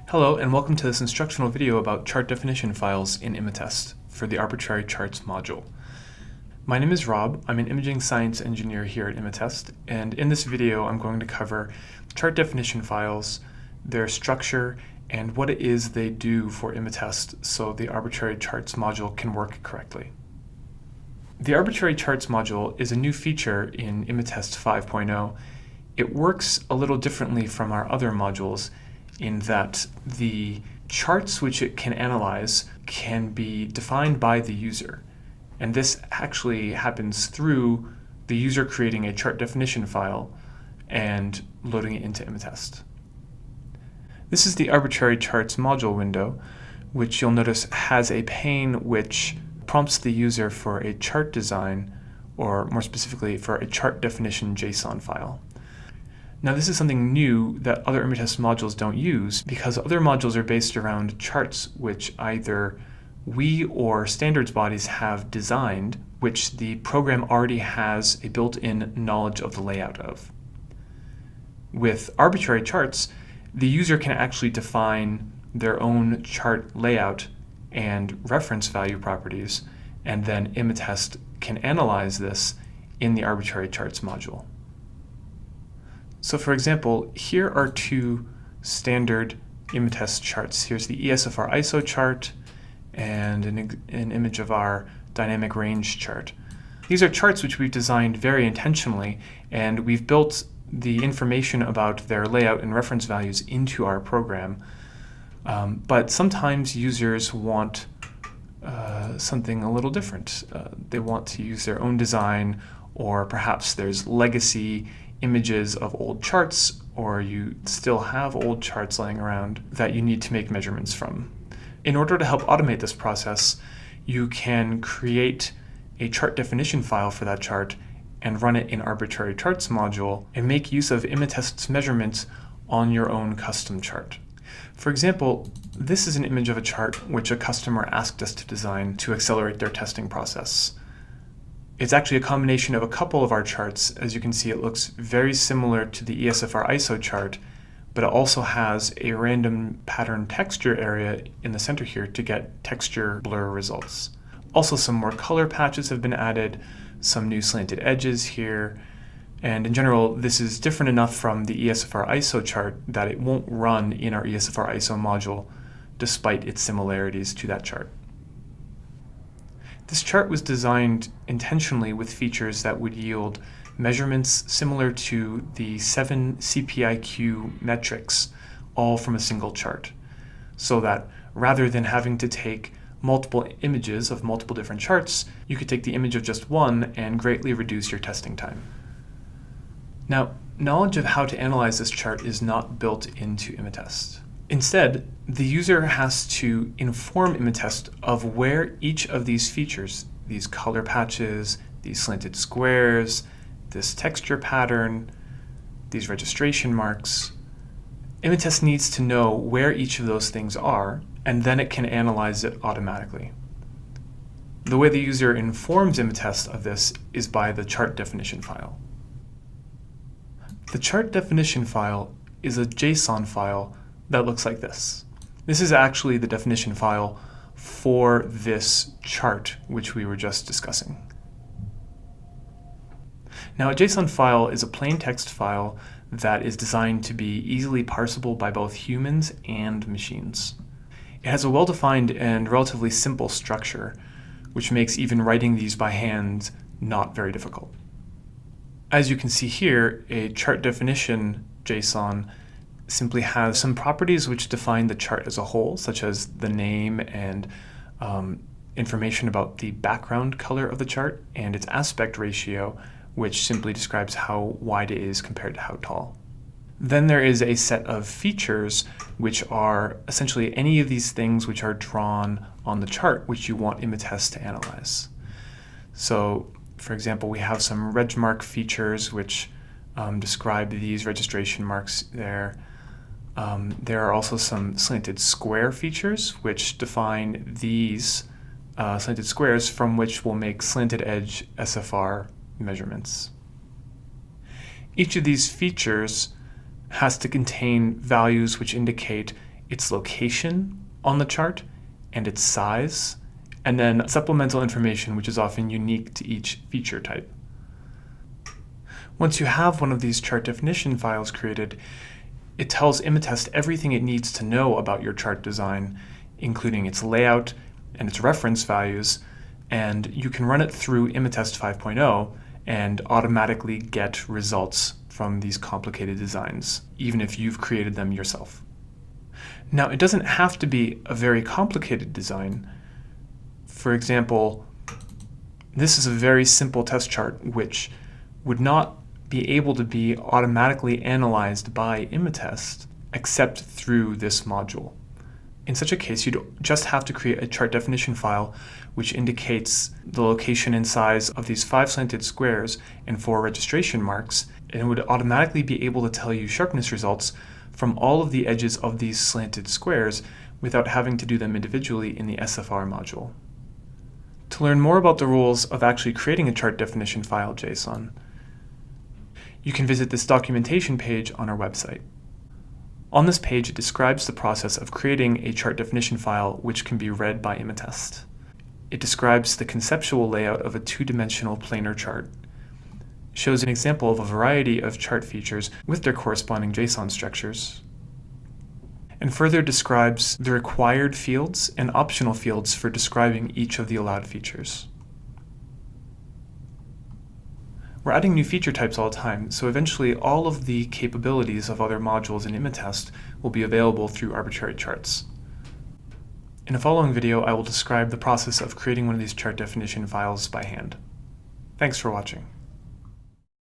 Hello, and welcome to this instructional video about chart definition files in Imatest for the Arbitrary Charts module. My name is Rob. I'm an imaging science engineer here at Imatest, and in this video I'm going to cover chart definition files, their structure, and what it is they do for Imatest so the Arbitrary Charts module can work correctly. The Arbitrary Charts module is a new feature in Imatest 5.0. It works a little differently from our other modules in that the charts which it can analyze can be defined by the user. And this actually happens through the user creating a chart definition file and loading it into Imatest. This is the Arbitrary Charts module window, which you'll notice has a pane which prompts the user for a chart design, or more specifically for a chart definition JSON file. Now this is something new that other Imatest modules don't use because other modules are based around charts which either we or standards bodies have designed, which the program already has a built-in knowledge of the layout of. With arbitrary charts, the user can actually define their own chart layout and reference value properties, and then Imatest can analyze this in the Arbitrary Charts module. So for example, here are two standard Imatest charts. Here's the ESFR ISO chart and an image of our dynamic range chart. These are charts which we've designed very intentionally, and we've built the information about their layout and reference values into our program. But sometimes users want something a little different. They want to use their own design, or perhaps there's legacy images of old charts, or you still have old charts laying around that you need to make measurements from. In order to help automate this process, you can create a chart definition file for that chart and run it in Arbitrary Charts module and make use of Imatest's measurements on your own custom chart. For example, this is an image of a chart which a customer asked us to design to accelerate their testing process. It's actually a combination of a couple of our charts. As you can see, it looks very similar to the ESFR ISO chart, but it also has a random pattern texture area in the center here to get texture blur results. Also, some more color patches have been added, some new slanted edges here, and in general, this is different enough from the ESFR ISO chart that it won't run in our ESFR ISO module, despite its similarities to that chart. This chart was designed intentionally with features that would yield measurements similar to the 7 CPIQ metrics, all from a single chart, so that rather than having to take multiple images of multiple different charts, you could take the image of just one and greatly reduce your testing time. Now, knowledge of how to analyze this chart is not built into Imatest. Instead, the user has to inform Imatest of where each of these features, these color patches, these slanted squares, this texture pattern, these registration marks, Imatest needs to know where each of those things are, and then it can analyze it automatically. The way the user informs Imatest of this is by the chart definition file. The chart definition file is a JSON file that looks like this. This is actually the definition file for this chart which we were just discussing. Now, a JSON file is a plain text file that is designed to be easily parsable by both humans and machines. It has a well-defined and relatively simple structure, which makes even writing these by hand not very difficult. As you can see here, a chart definition JSON simply has some properties which define the chart as a whole, such as the name and information about the background color of the chart and its aspect ratio, which simply describes how wide it is compared to how tall. Then there is a set of features which are essentially any of these things which are drawn on the chart which you want Imatest to analyze. So, for example, we have some reg mark features which describe these registration marks there. There are also some slanted square features which define these slanted squares from which we'll make slanted edge SFR measurements. Each of these features has to contain values which indicate its location on the chart, and its size, and then supplemental information which is often unique to each feature type. Once you have one of these chart definition files created, it tells Imatest everything it needs to know about your chart design, including its layout and its reference values, and you can run it through Imatest 5.0 and automatically get results from these complicated designs, even if you've created them yourself. Now, it doesn't have to be a very complicated design. For example, this is a very simple test chart which would not be able to be automatically analyzed by Imatest except through this module. In such a case, you'd just have to create a chart definition file which indicates the location and size of these 5 slanted squares and 4 registration marks, and it would automatically be able to tell you sharpness results from all of the edges of these slanted squares without having to do them individually in the SFR module. To learn more about the rules of actually creating a chart definition file JSON, you can visit this documentation page on our website. On this page, it describes the process of creating a chart definition file which can be read by Imatest. It describes the conceptual layout of a 2-dimensional planar chart, shows an example of a variety of chart features with their corresponding JSON structures, and further describes the required fields and optional fields for describing each of the allowed features. We're adding new feature types all the time, so eventually all of the capabilities of other modules in Imatest will be available through Arbitrary Charts. In a following video, I will describe the process of creating one of these chart definition files by hand. Thanks for watching.